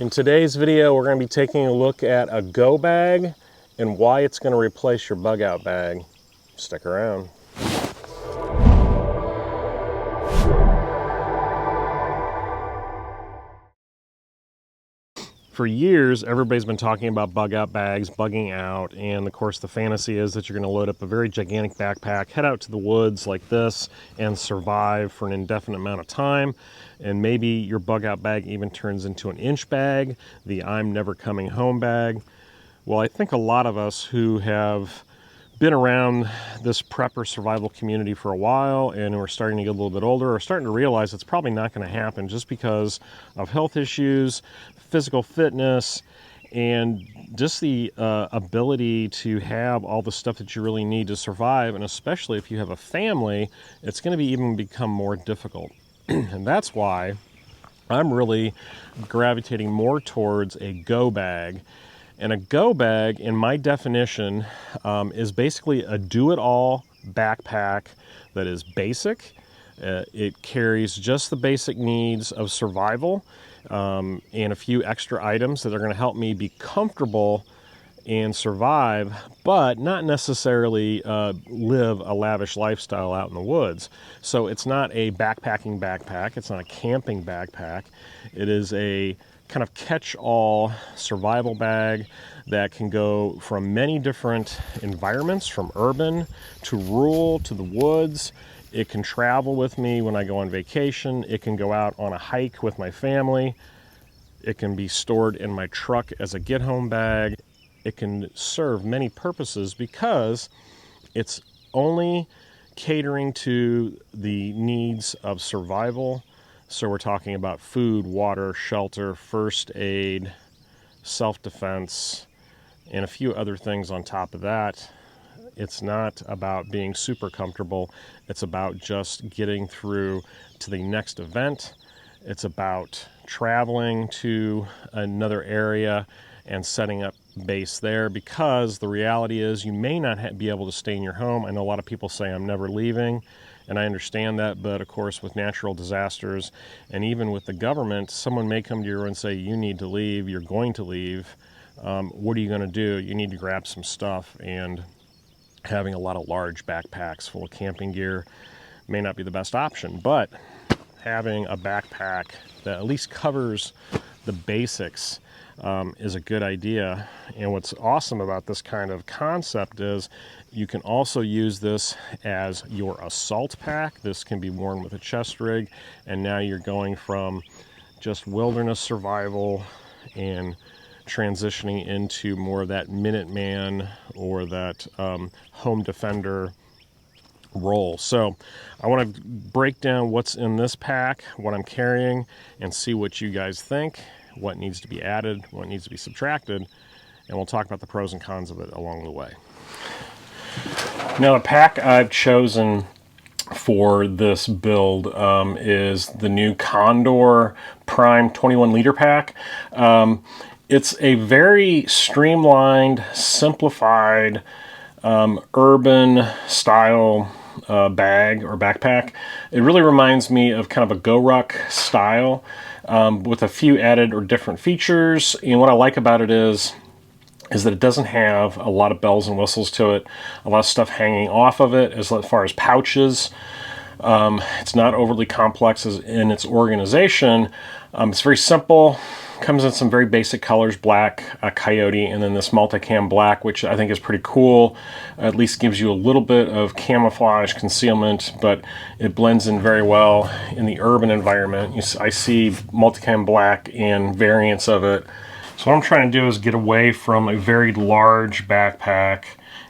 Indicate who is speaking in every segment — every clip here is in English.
Speaker 1: In today's video, we're going to be taking a look at a go bag and why it's going to replace your bug out bag. Stick around. For years, everybody's been talking about bug out bags, bugging out, and of course the fantasy is that you're going to load up a very gigantic backpack, head out to the woods like this, and survive for an indefinite amount of time. And maybe your bug out bag even turns into an inch bag, the I'm never coming home bag. Well, I think a lot of us who have been around this prepper survival community for a while and we're starting to get a little bit older are starting to realize it's probably not going to happen just because of health issues, physical fitness, and just the ability to have all the stuff that you really need to survive. And especially if you have a family, it's going to be even become more difficult. And that's why I'm really gravitating more towards a go bag. And a go bag, in my definition, is basically a do-it-all backpack that is basic. It carries just the basic needs of survival and a few extra items that are going to help me be comfortable and survive, but not necessarily live a lavish lifestyle out in the woods. So it's not a backpacking backpack. It's not a camping backpack. It is a kind of catch-all survival bag that can go from many different environments, from urban to rural to the woods. It can travel with me when I go on vacation. It can go out on a hike with my family. It can be stored in my truck as a get-home bag. It can serve many purposes because it's only catering to the needs of survival. So we're talking about food, water, shelter, first aid, self-defense, and a few other things on top of that. It's not about being super comfortable. It's about just getting through to the next event. It's about traveling to another area and setting up base there, because the reality is you may not be able to stay in your home. I know a lot of people say I'm never leaving, and I understand that, but of course with natural disasters and even with the government, someone may come to you and say you need to leave, you're going to leave. What are you going to do? You need to grab some stuff, and having a lot of large backpacks full of camping gear may not be the best option, but having a backpack that at least covers the basics is a good idea. And what's awesome about this kind of concept is you can also use this as your assault pack. This can be worn with a chest rig, and now you're going from just wilderness survival and transitioning into more of that Minuteman or that home defender role. So I want to break down what's in this pack, what I'm carrying, and see what you guys think, what needs to be added, what needs to be subtracted, and we'll talk about the pros and cons of it along the way. Now, the pack I've chosen for this build is the new Condor Prime 21 liter pack. It's a very streamlined, simplified, urban style bag or backpack. It really reminds me of kind of a Go-Ruck style with a few added or different features. And what I like about it is that it doesn't have a lot of bells and whistles to it, a lot of stuff hanging off of it as far as pouches. It's not overly complex in its organization. It's very simple. Comes in some very basic colors, black, coyote, and then this multicam black, which I think is pretty cool. At least gives you a little bit of camouflage concealment, but it blends in very well in the urban environment. I see multicam black and variants of it. So what I'm trying to do is get away from a very large backpack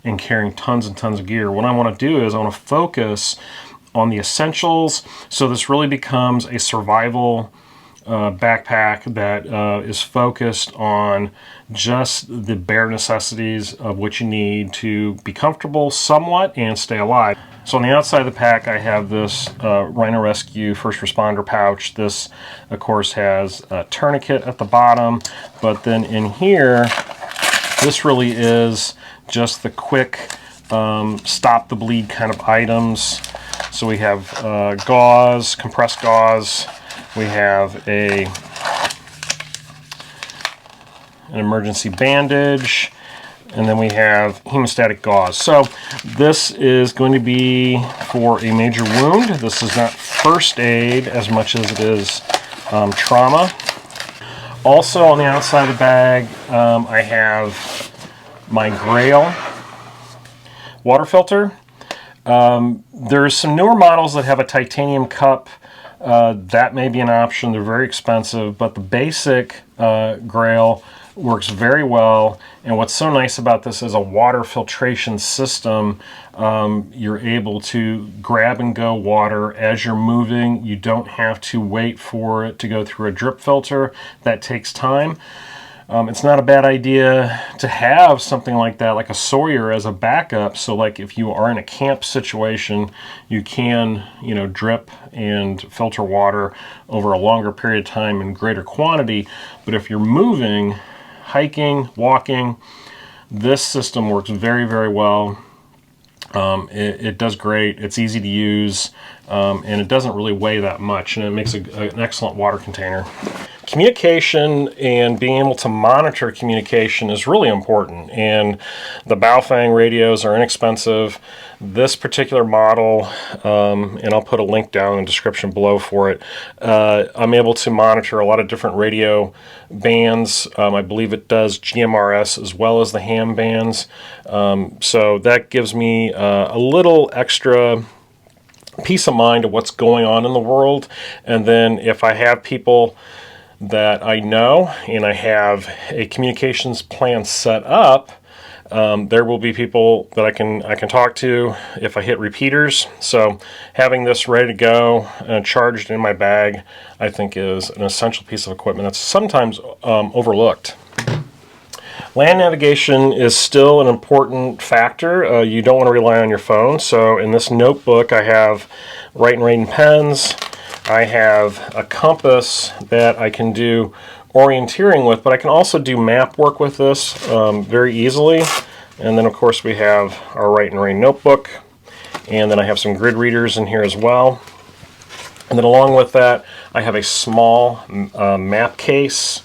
Speaker 1: and carrying tons and tons of gear. What I want to do is I want to focus on the essentials, so this really becomes a survival backpack that is focused on just the bare necessities of what you need to be comfortable somewhat and stay alive. So on the outside of the pack, I have this Rhino Rescue first responder pouch. This, of course, has a tourniquet at the bottom, but then in here, this really is just the quick stop the bleed kind of items. So we have gauze, compressed gauze. We have a an emergency bandage, and then we have hemostatic gauze. So this is going to be for a major wound. This is not first aid as much as it is trauma. Also on the outside of the bag, I have my Grail water filter. There's some newer models that have a titanium cup. That may be an option. They're very expensive, but the basic Grail works very well. And what's so nice about this is a water filtration system. You're able to grab and go water as you're moving. You don't have to wait for it to go through a drip filter. That takes time. It's not a bad idea to have something like that, like a Sawyer, as a backup. So like if you are in a camp situation, you can, drip and filter water over a longer period of time in greater quantity. But if you're moving, hiking, walking, this system works very, very well. It does great. It's easy to use, and it doesn't really weigh that much, and it makes an excellent water container. Communication and being able to monitor communication is really important, and the Baofeng radios are inexpensive. This particular model, and I'll put a link down in the description below for it, I'm able to monitor a lot of different radio bands. I believe it does GMRS as well as the ham bands, so that gives me a little extra peace of mind of what's going on in the world. And then if I have people that I know and I have a communications plan set up, there will be people that I can talk to if I hit repeaters. So having this ready to go and charged in my bag, I think is an essential piece of equipment that's sometimes overlooked. Land navigation is still an important factor. You don't want to rely on your phone. So in this notebook, I have write and read pens. I have a compass that I can do orienteering with, but I can also do map work with this very easily. And then of course we have our write and read notebook, and then I have some grid readers in here as well. And then along with that, I have a small map case.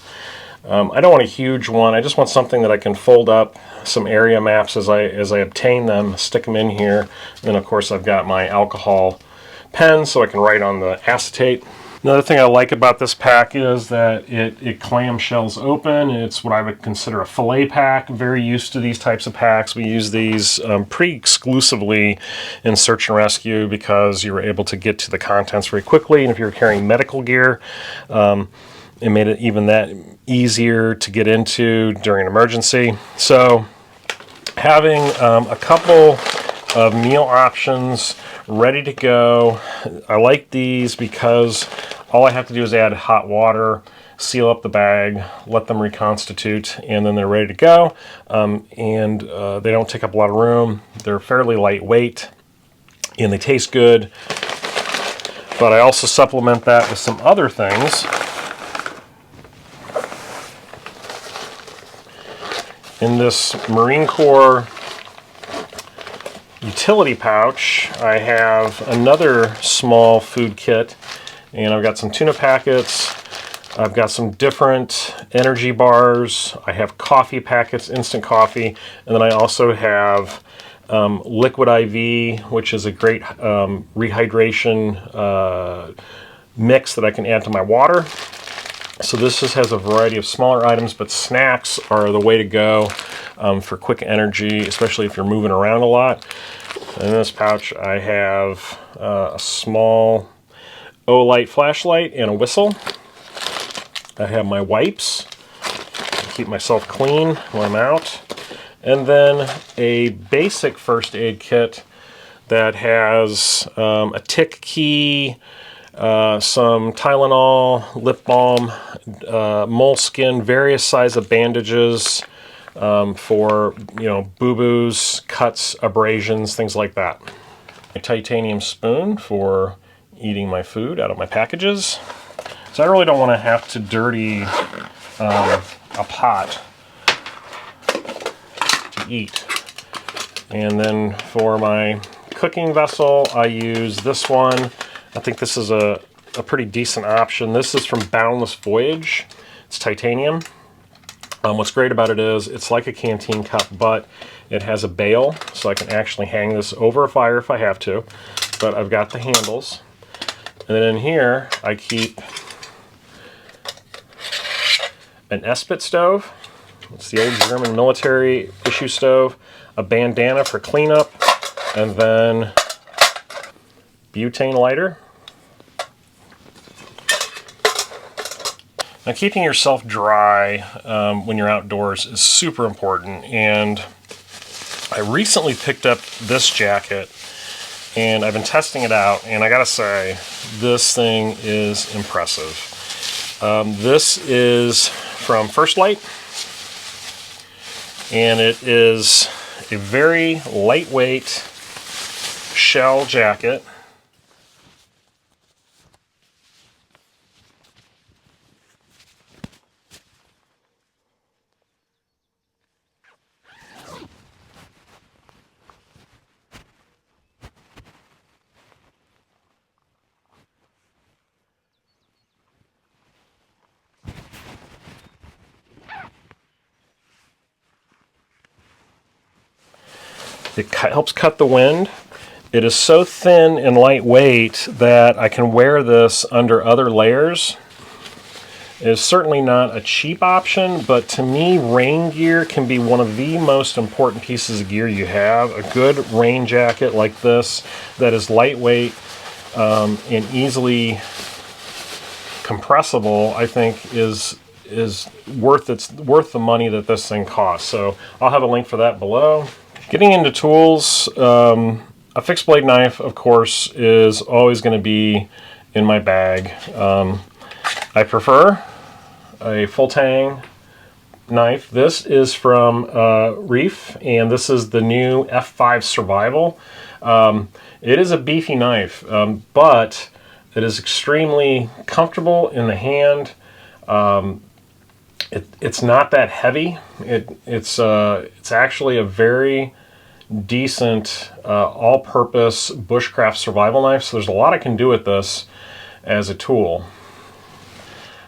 Speaker 1: I don't want a huge one. I just want something that I can fold up some area maps as I obtain them, stick them in here. And then of course I've got my alcohol pen so I can write on the acetate. Another thing I like about this pack is that it clamshells open. It's what I would consider a fillet pack. Very used to these types of packs. We use these pretty exclusively in search and rescue because you were able to get to the contents very quickly. And if you're carrying medical gear, it made it even that easier to get into during an emergency. So having a couple of meal options ready to go. I like these because all I have to do is add hot water, seal up the bag, let them reconstitute, and then they're ready to go. And they don't take up a lot of room. They're fairly lightweight, and they taste good. But I also supplement that with some other things. In this Marine Corps utility pouch, I have another small food kit, and I've got some tuna packets. I've got some different energy bars. I have coffee packets, instant coffee, and then I also have liquid IV, which is a great rehydration mix that I can add to my water. So this just has a variety of smaller items, but snacks are the way to go for quick energy, especially if you're moving around a lot. In this pouch, I have a small O-light flashlight and a whistle. I have my wipes to keep myself clean when I'm out. And then a basic first aid kit that has a tick key, some Tylenol, lip balm, moleskin, various size of bandages for boo-boos, cuts, abrasions, things like that. A titanium spoon for eating my food out of my packages. So I really don't want to have to dirty a pot to eat. And then for my cooking vessel, I use this one. I think this is a pretty decent option. This is from Boundless Voyage. It's titanium. What's great about it is it's like a canteen cup, but it has a bail, so I can actually hang this over a fire if I have to. But I've got the handles. And then in here, I keep an S-bit stove. It's the old German military issue stove. A bandana for cleanup, and then butane lighter. Now, keeping yourself dry when you're outdoors is super important, and I recently picked up this jacket, and I've been testing it out, and I gotta say, this thing is impressive. This is from First Light, and it is a very lightweight shell jacket. It helps cut the wind. It is so thin and lightweight that I can wear this under other layers. It is certainly not a cheap option, but to me, rain gear can be one of the most important pieces of gear you have. A good rain jacket like this that is lightweight and easily compressible, I think is worth the money that this thing costs. So I'll have a link for that below. Getting into tools, a fixed blade knife, of course, is always going to be in my bag. I prefer a full tang knife. This is from Reef, and this is the new F5 Survival. It is a beefy knife, but it is extremely comfortable in the hand. It's not that heavy. It's actually a very decent all-purpose bushcraft survival knife, so there's a lot I can do with this as a tool.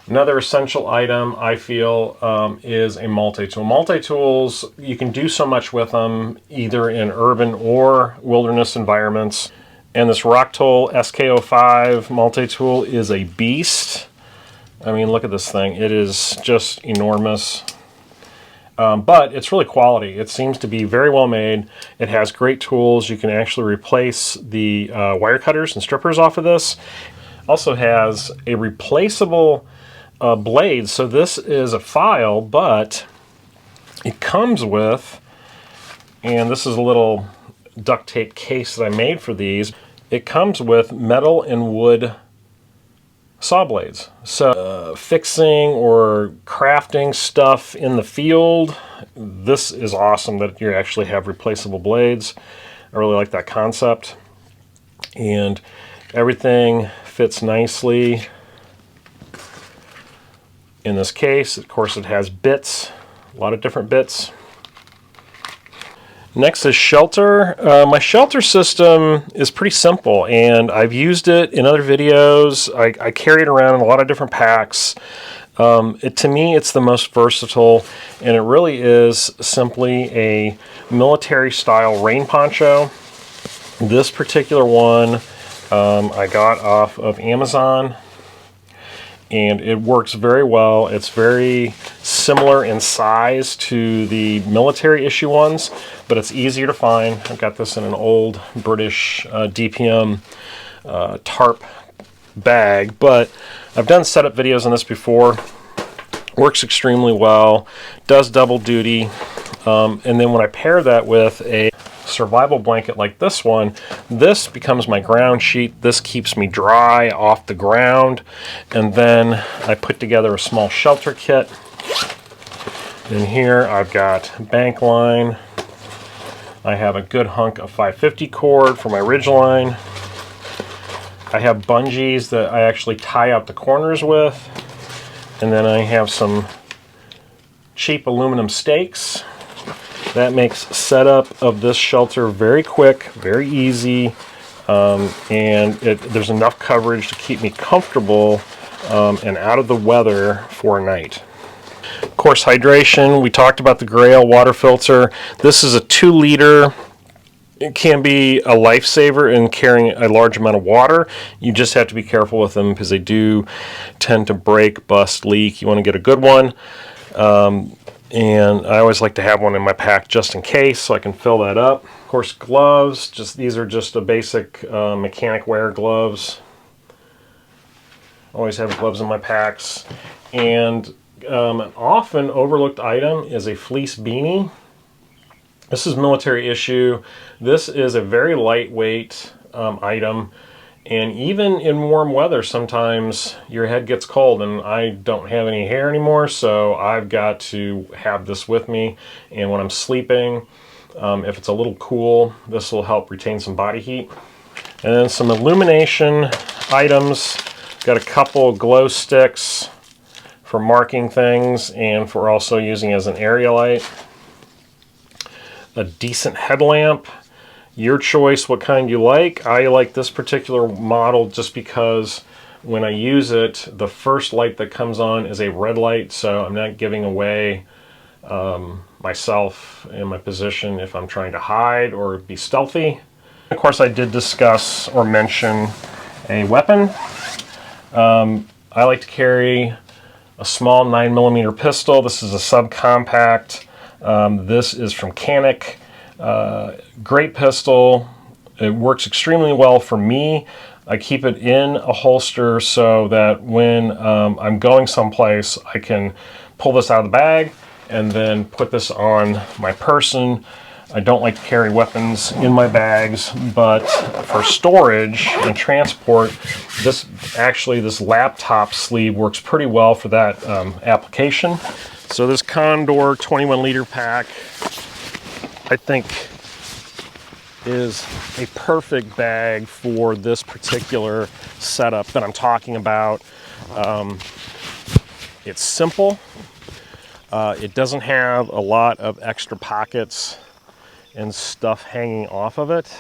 Speaker 1: Another essential item I feel is a multi-tool. Multi-tools, you can do so much with them either in urban or wilderness environments, and this Rocktool SK05 multi-tool is a beast. I mean, look at this thing. It is just enormous. But it's really quality. It seems to be very well made. It has great tools. You can actually replace the wire cutters and strippers off of this. Also has a replaceable blade. So this is a file, but it comes with, and this is a little duct tape case that I made for these. It comes with metal and wood saw blades. So fixing or crafting stuff in the field, this is awesome that you actually have replaceable blades. I really like that concept. And everything fits nicely in this case. Of course, it has bits, a lot of different bits. Next is shelter. My shelter system is pretty simple, and I've used it in other videos. I carry it around in a lot of different packs. To me, it's the most versatile, and it really is simply a military-style rain poncho. This particular one I got off of Amazon, and it works very well. It's very similar in size to the military issue ones, but it's easier to find. I've got this in an old British DPM tarp bag, but I've done setup videos on this before. Works extremely well, does double duty, and then when I pair that with a survival blanket like this one, this becomes my ground sheet. This keeps me dry off the ground, and then I put together a small shelter kit. In here I've got bank line. I have a good hunk of 550 cord for my ridgeline. I have bungees that I actually tie out the corners with, and then I have some cheap aluminum stakes. That makes setup of this shelter very quick, very easy, and there's enough coverage to keep me comfortable and out of the weather for a night. course, hydration. We talked about the Grail water filter. This is a 2-liter. It can be a lifesaver in carrying a large amount of water. You just have to be careful with them because they do tend to break, bust, leak. You want to get a good one. And I always like to have one in my pack just in case, so I can fill that up. Of course, gloves. These are just a basic mechanic wear gloves. Always have gloves in my packs. And an often overlooked item is a fleece beanie. This is military issue. This is a very lightweight item, and even in warm weather sometimes your head gets cold, and I don't have any hair anymore, so I've got to have this with me. And when I'm sleeping, if it's a little cool, this will help retain some body heat. And then some illumination items. Got a couple glow sticks for marking things and for also using as an area light. A decent headlamp, your choice what kind you like. I like this particular model just because when I use it, the first light that comes on is a red light, so I'm not giving away myself and my position if I'm trying to hide or be stealthy. Of course, I did discuss or mention a weapon. I like to carry a small 9mm pistol. This is a subcompact. This is from Canik. Great pistol. It works extremely well for me. I keep it in a holster so that when I'm going someplace, I can pull this out of the bag and then put this on my person. I don't like to carry weapons in my bags, but for storage and transport, this laptop sleeve works pretty well for that application. So this Condor 21-liter pack, I think, is a perfect bag for this particular setup that I'm talking about. It's simple. It doesn't have a lot of extra pockets and stuff hanging off of it.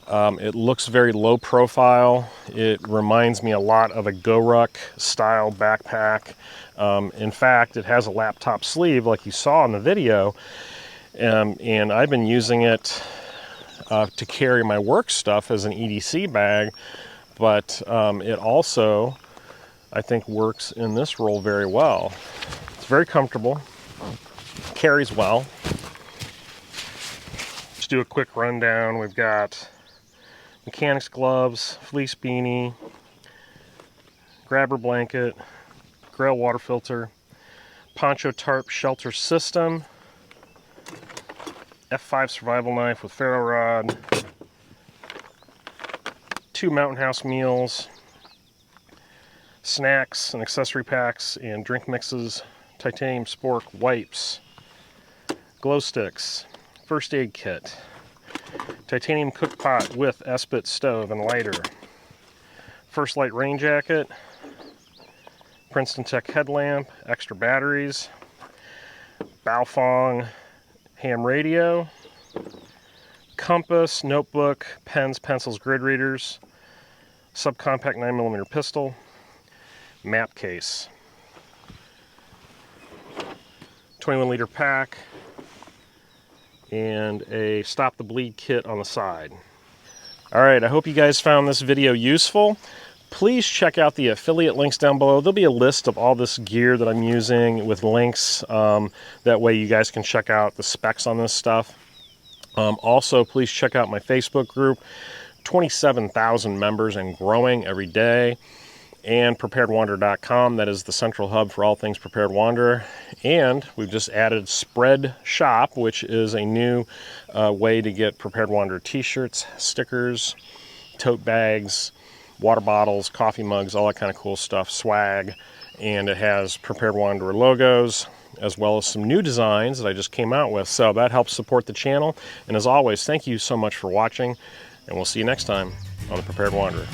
Speaker 1: It looks very low profile. It reminds me a lot of a GoRuck style backpack. In fact, it has a laptop sleeve like you saw in the video, and I've been using it to carry my work stuff as an EDC bag, but it also, I think, works in this role very well. It's very comfortable, carries well. Just do a quick rundown. We've got mechanics gloves, fleece beanie, grabber blanket, Grail water filter, poncho tarp shelter system, F5 survival knife with ferro rod, 2 Mountain House meals, snacks and accessory packs and drink mixes, titanium spork wipes, glow sticks, first aid kit, titanium cook pot with Esprit stove and lighter, First Light rain jacket, Princeton Tech headlamp, extra batteries, Baofeng ham radio, compass, notebook, pens, pencils, grid readers, subcompact 9mm pistol, map case, 21-liter pack, and a Stop the Bleed kit on the side. Alright, I hope you guys found this video useful. Please check out the affiliate links down below. There'll be a list of all this gear that I'm using with links. That way you guys can check out the specs on this stuff. Also, please check out my Facebook group. 27,000 members and growing every day. And preparedwanderer.com. That is the central hub for all things Prepared Wanderer. And we've just added Spread Shop, which is a new way to get Prepared Wanderer t-shirts, stickers, tote bags, water bottles, coffee mugs, all that kind of cool stuff, swag. And it has Prepared Wanderer logos, as well as some new designs that I just came out with. So that helps support the channel. And as always, thank you so much for watching, and we'll see you next time on The Prepared Wanderer.